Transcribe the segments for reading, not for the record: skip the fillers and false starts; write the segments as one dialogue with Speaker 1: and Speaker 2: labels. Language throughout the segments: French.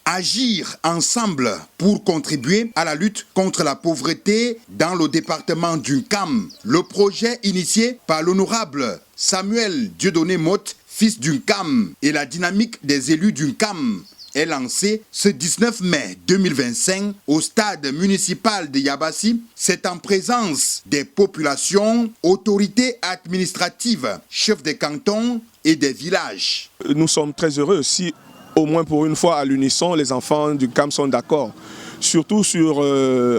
Speaker 1: Agir ensemble pour contribuer à la lutte contre la pauvreté dans le département d'Unkam. Le projet initié par l'honorable Samuel Dieudonné Motte, fils d'Unkam, et la dynamique des élus d'Unkam est lancé ce 19 mai 2025 au stade municipal de Yabassi. C'est en présence des populations, autorités administratives, chefs des cantons et des villages.
Speaker 2: Nous sommes très heureux si au moins pour une fois à l'unisson les enfants du CAM sont d'accord. Surtout sur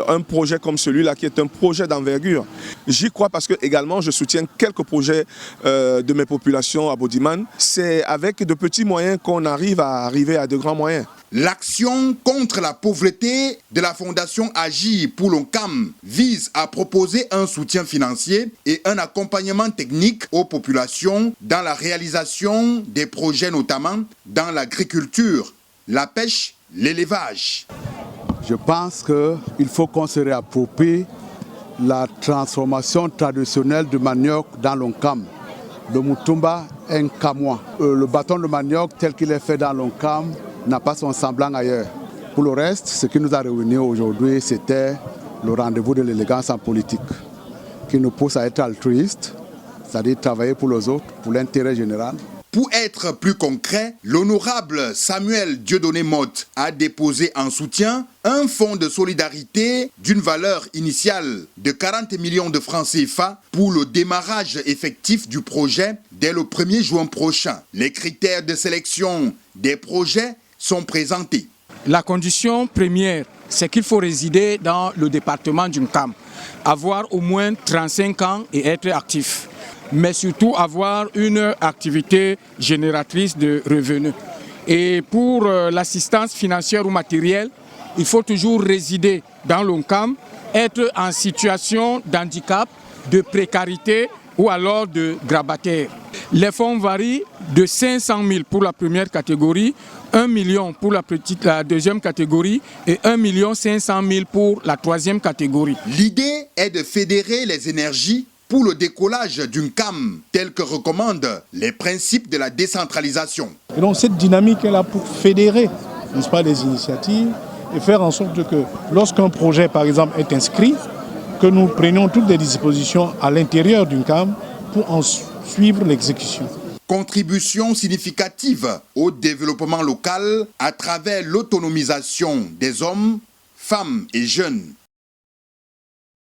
Speaker 2: un projet comme celui-là qui est un projet d'envergure. J'y crois parce que également je soutiens quelques projets de mes populations à Bodiman. C'est avec de petits moyens qu'on arrive à de grands moyens.
Speaker 1: L'action contre la pauvreté de la Fondation Agir pour l'Unkam vise à proposer un soutien financier et un accompagnement technique aux populations dans la réalisation des projets, notamment dans l'agriculture, la pêche, l'élevage.
Speaker 3: Je pense qu'il faut qu'on se réapproprie la transformation traditionnelle du manioc dans l'Unkam. Le Mutumba est un Kamois. Le bâton de manioc tel qu'il est fait dans l'Unkam n'a pas son semblant ailleurs. Pour le reste, ce qui nous a réunis aujourd'hui, c'était le rendez-vous de l'élégance en politique, qui nous pousse à être altruistes, c'est-à-dire travailler pour les autres, pour l'intérêt général.
Speaker 1: Pour être plus concret, l'honorable Samuel Dieudonné Motte a déposé en soutien un fonds de solidarité d'une valeur initiale de 40 millions de francs CFA pour le démarrage effectif du projet dès le 1er juin prochain. Les critères de sélection des projets sont présentés.
Speaker 4: La condition première, c'est qu'il faut résider dans le département d'Unkam, avoir au moins 35 ans et être actif, mais surtout avoir une activité génératrice de revenus. Et pour l'assistance financière ou matérielle, il faut toujours résider dans l'Unkam, être en situation d'handicap, de précarité ou alors de grabataire. Les fonds varient de 500 000 pour la première catégorie, 1 million pour la deuxième catégorie et 1 500 000 pour la troisième catégorie.
Speaker 1: L'idée est de fédérer les énergies pour le décollage d'Unkam, tel que recommandent les principes de la décentralisation.
Speaker 5: Et donc cette dynamique est là pour fédérer, n'est-ce pas, les initiatives et faire en sorte que lorsqu'un projet, par exemple, est inscrit, que nous prenions toutes les dispositions à l'intérieur d'Unkam pour en suivre l'exécution.
Speaker 1: Contribution significative au développement local à travers l'autonomisation des hommes, femmes et jeunes.